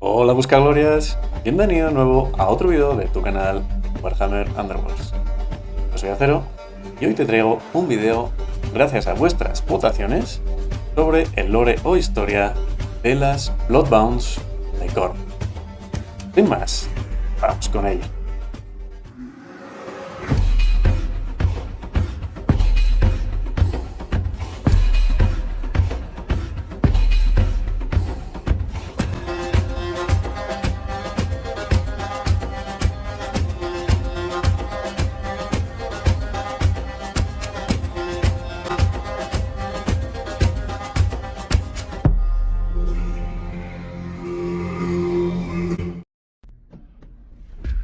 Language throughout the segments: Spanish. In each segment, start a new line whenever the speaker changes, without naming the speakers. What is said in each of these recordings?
Hola Buscaglorias, bienvenido de nuevo a otro vídeo de tu canal Warhammer Underworlds. Yo soy Acero y hoy te traigo un vídeo gracias a vuestras votaciones sobre el lore o historia de las Bloodbounds de Khorne. Sin más, vamos con ello.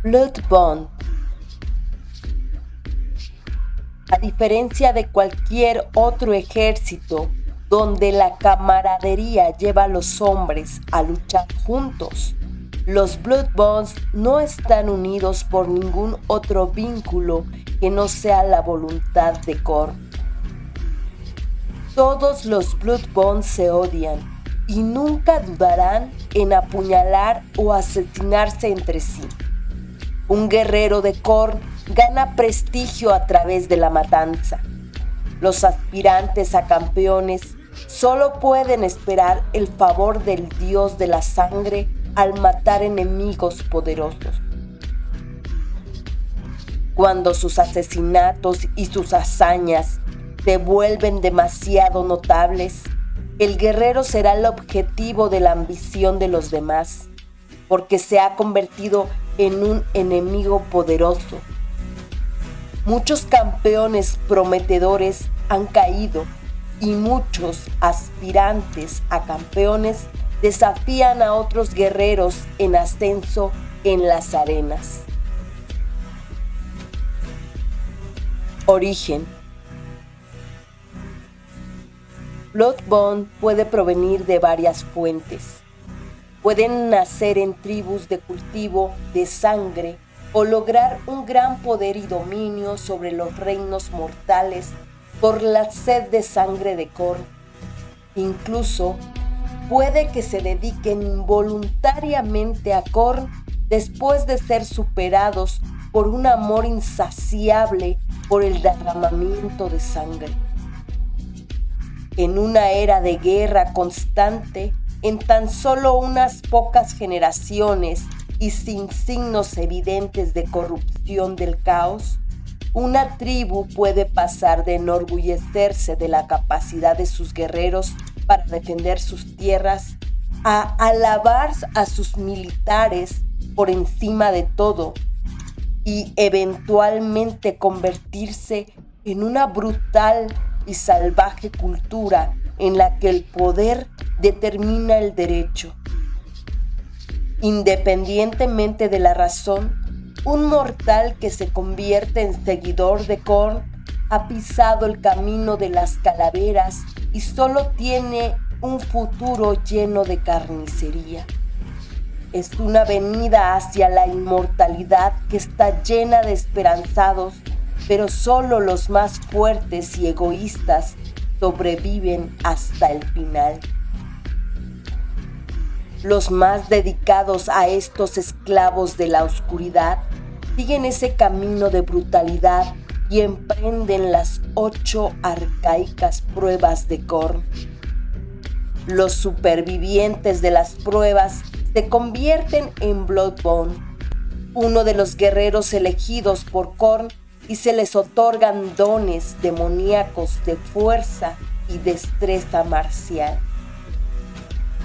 Bloodbound. A diferencia de cualquier otro ejército donde la camaradería lleva a los hombres a luchar juntos, los Bloodbounds no están unidos por ningún otro vínculo que no sea la voluntad de Khorne. Todos los Bloodbounds se odian y nunca dudarán en apuñalar o asesinarse entre sí. Un guerrero de Khorne gana prestigio a través de la matanza. Los aspirantes a campeones solo pueden esperar el favor del dios de la sangre al matar enemigos poderosos. Cuando sus asesinatos y sus hazañas se vuelven demasiado notables, el guerrero será el objetivo de la ambición de los demás, porque se ha convertido en un enemigo poderoso. Muchos campeones prometedores han caído y muchos aspirantes a campeones desafían a otros guerreros en ascenso en las arenas. Origen. Bloodbound puede provenir de varias fuentes. Pueden nacer en tribus de cultivo de sangre o lograr un gran poder y dominio sobre los reinos mortales por la sed de sangre de Khorne. Incluso puede que se dediquen voluntariamente a Khorne después de ser superados por un amor insaciable por el derramamiento de sangre. En una era de guerra constante, en tan solo unas pocas generaciones y sin signos evidentes de corrupción del caos, una tribu puede pasar de enorgullecerse de la capacidad de sus guerreros para defender sus tierras a alabar a sus militares por encima de todo y eventualmente convertirse en una brutal y salvaje cultura en la que el poder determina el derecho. Independientemente de la razón, un mortal que se convierte en seguidor de Khorne ha pisado el camino de las calaveras y solo tiene un futuro lleno de carnicería. Es una avenida hacia la inmortalidad que está llena de esperanzados, pero solo los más fuertes y egoístas sobreviven hasta el final. Los más dedicados a estos esclavos de la oscuridad siguen ese camino de brutalidad y emprenden las 8 arcaicas pruebas de Khorne. Los supervivientes de las pruebas se convierten en Bloodbound, uno de los guerreros elegidos por Khorne, y se les otorgan dones demoníacos de fuerza y destreza marcial.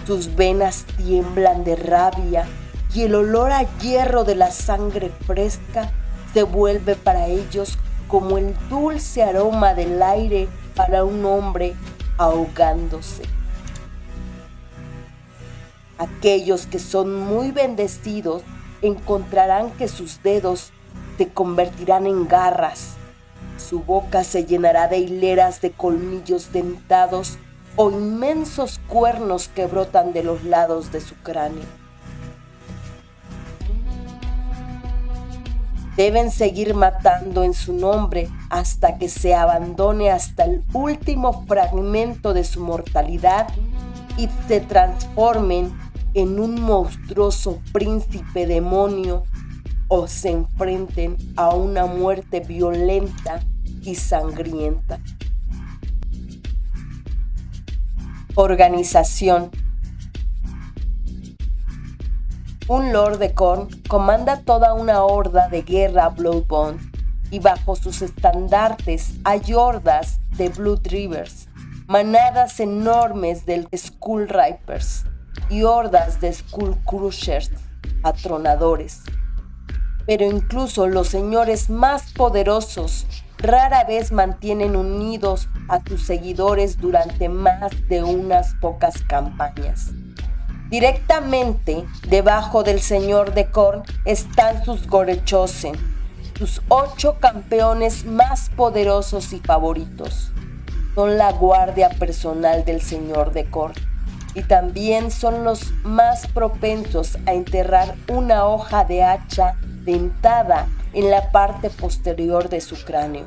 Sus venas tiemblan de rabia y el olor a hierro de la sangre fresca se vuelve para ellos como el dulce aroma del aire para un hombre ahogándose. Aquellos que son muy bendecidos encontrarán que sus dedos se convertirán en garras, su boca se llenará de hileras de colmillos dentados o inmensos cuernos que brotan de los lados de su cráneo. Deben seguir matando en su nombre hasta que se abandone hasta el último fragmento de su mortalidad y se transformen en un monstruoso príncipe demonio o se enfrenten a una muerte violenta y sangrienta. Organización. Un Lord de Khorne comanda toda una horda de guerra Bloodborne y bajo sus estandartes hay hordas de Bloodreavers, manadas enormes del Skullreapers y hordas de Skullcrushers, atronadores. Pero incluso los señores más poderosos rara vez mantienen unidos a sus seguidores durante más de unas pocas campañas. Directamente debajo del señor de Khorne están sus Gorechosen, sus 8 campeones más poderosos y favoritos. Son la guardia personal del señor de Khorne y también son los más propensos a enterrar una hoja de hacha dentada en la parte posterior de su cráneo,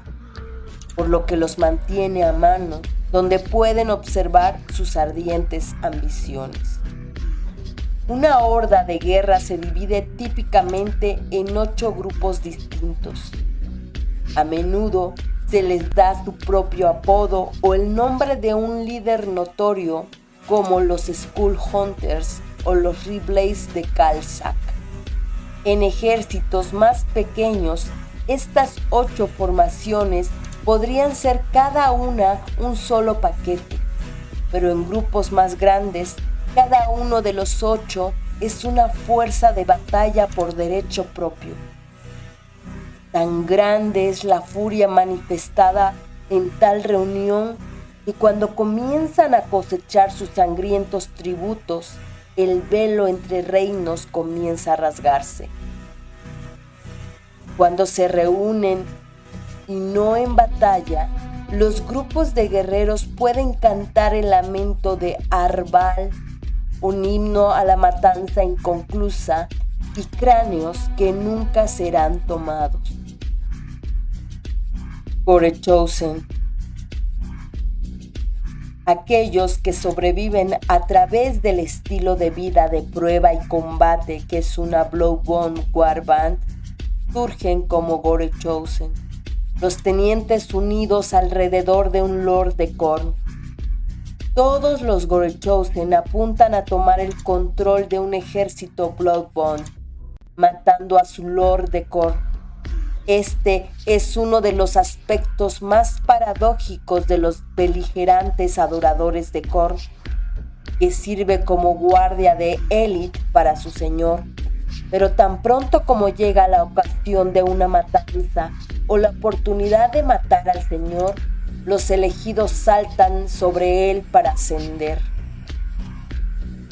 por lo que los mantiene a mano, donde pueden observar sus ardientes ambiciones. Una horda de guerra se divide típicamente en 8 grupos distintos. A menudo se les da su propio apodo o el nombre de un líder notorio, como los Skull Hunters o los Reblades de Khalsak. En ejércitos más pequeños, estas 8 formaciones podrían ser cada una un solo paquete, pero en grupos más grandes, cada uno de los 8 es una fuerza de batalla por derecho propio. Tan grande es la furia manifestada en tal reunión que cuando comienzan a cosechar sus sangrientos tributos, el velo entre reinos comienza a rasgarse. Cuando se reúnen y no en batalla, los grupos de guerreros pueden cantar el lamento de Arval, un himno a la matanza inconclusa y cráneos que nunca serán tomados. Gorechosen. Aquellos que sobreviven a través del estilo de vida de prueba y combate que es una Bloodborne Warband surgen como Gorechosen, los tenientes unidos alrededor de un Lord de Khorne. Todos los Gorechosen apuntan a tomar el control de un ejército Bloodborne, matando a su Lord de Khorne. Este es uno de los aspectos más paradójicos de los beligerantes adoradores de Khorne, que sirve como guardia de élite para su señor, pero tan pronto como llega la ocasión de una matanza o la oportunidad de matar al señor, los elegidos saltan sobre él para ascender.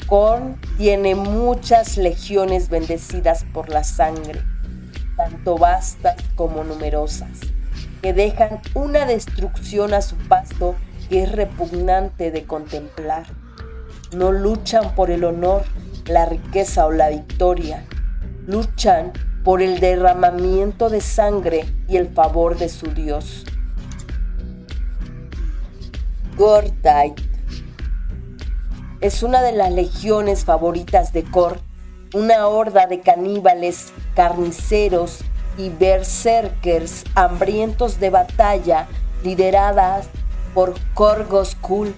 Khorne tiene muchas legiones bendecidas por la sangre, tanto vastas como numerosas, que dejan una destrucción a su paso que es repugnante de contemplar. No luchan por el honor, la riqueza o la victoria, luchan por el derramamiento de sangre y el favor de su Dios. Gortite es una de las legiones favoritas de Khorne, una horda de caníbales, carniceros y berserkers hambrientos de batalla lideradas por Khorgos Khul,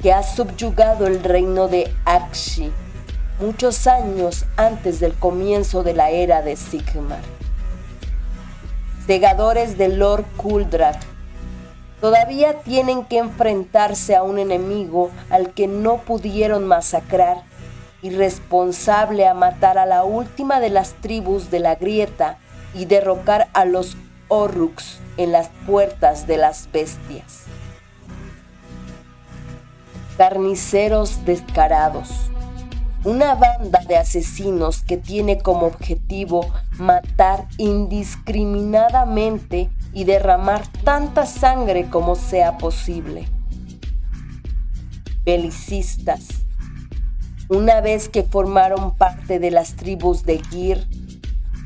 que ha subyugado el reino de Aqshy muchos años antes del comienzo de la era de Sigmar. Segadores de Lord Kuldrak todavía tienen que enfrentarse a un enemigo al que no pudieron masacrar y responsable a matar a la última de las tribus de la grieta y derrocar a los Orruks en las puertas de las bestias. Carniceros descarados. Una banda de asesinos que tiene como objetivo matar indiscriminadamente y derramar tanta sangre como sea posible. Belicistas. Una vez que formaron parte de las tribus de Gyr,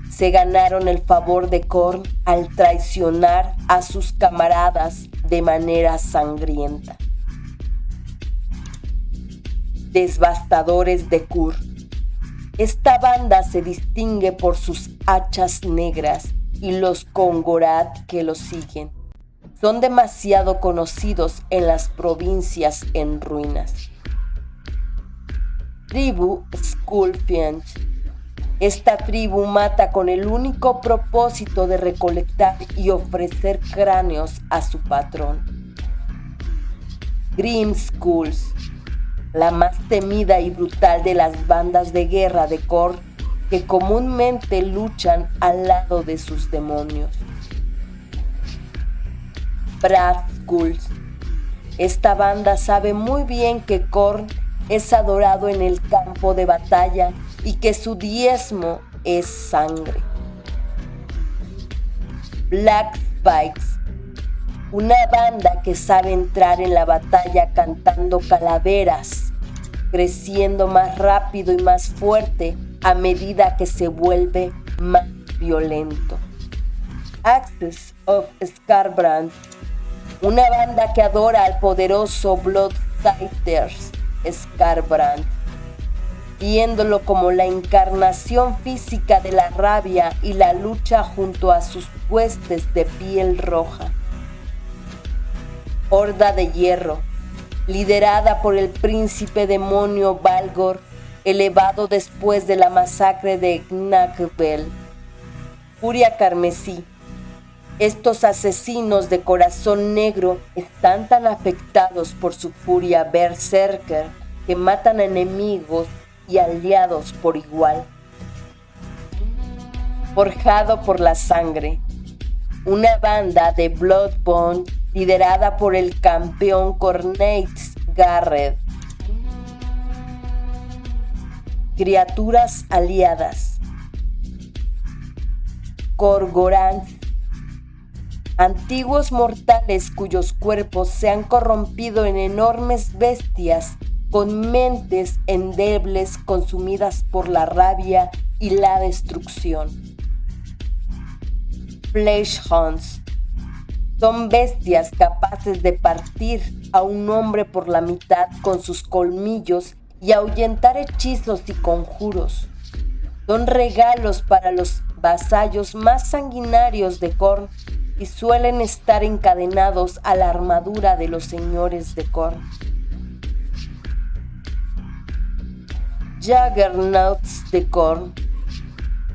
se ganaron el favor de Khorne al traicionar a sus camaradas de manera sangrienta. Devastadores de Khur. Esta banda se distingue por sus hachas negras y los Kongorat que los siguen. Son demasiado conocidos en las provincias en ruinas. Tribu Skullfiend. Esta tribu mata con el único propósito de recolectar y ofrecer cráneos a su patrón. Grim Skulls. La más temida y brutal de las bandas de guerra de Khorne que comúnmente luchan al lado de sus demonios. Brazskulls. Esta banda sabe muy bien que Khorne es adorado en el campo de batalla y que su diezmo es sangre. Black Spikes. Una banda que sabe entrar en la batalla cantando calaveras, creciendo más rápido y más fuerte a medida que se vuelve más violento. Axes of Skarbrand. Una banda que adora al poderoso Bloodsighters Skarbrand, viéndolo como la encarnación física de la rabia y la lucha junto a sus huestes de piel roja. Horda de Hierro, liderada por el príncipe demonio Balgor, elevado después de la masacre de Gnagvel. Furia Carmesí. Estos asesinos de corazón negro están tan afectados por su furia berserker que matan a enemigos y aliados por igual. Forjado por la sangre. Una banda de Bloodborne liderada por el campeón Corneitz Garred. Criaturas aliadas. Korgorans. Antiguos mortales cuyos cuerpos se han corrompido en enormes bestias con mentes endebles consumidas por la rabia y la destrucción. Fleshhounds. Son bestias capaces de partir a un hombre por la mitad con sus colmillos y ahuyentar hechizos y conjuros. Son regalos para los vasallos más sanguinarios de Khorne y suelen estar encadenados a la armadura de los señores de Khorne. Juggernauts de Khorne.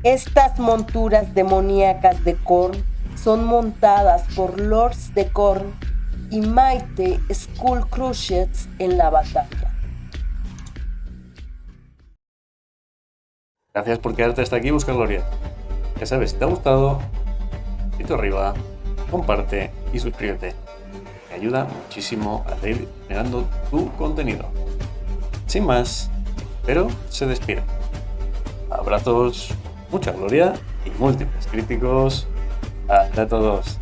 Estas monturas demoníacas de Khorne son montadas por Lords de Khorne y Mighty Skullcrushers en la batalla.
Gracias por quedarte hasta aquí, Busca Gloria. Ya sabes, si te ha gustado, dedito arriba, comparte y suscríbete. Me ayuda muchísimo a seguir generando tu contenido. Sin más, pero se despide. Abrazos, mucha gloria y múltiples críticos. Hasta todos.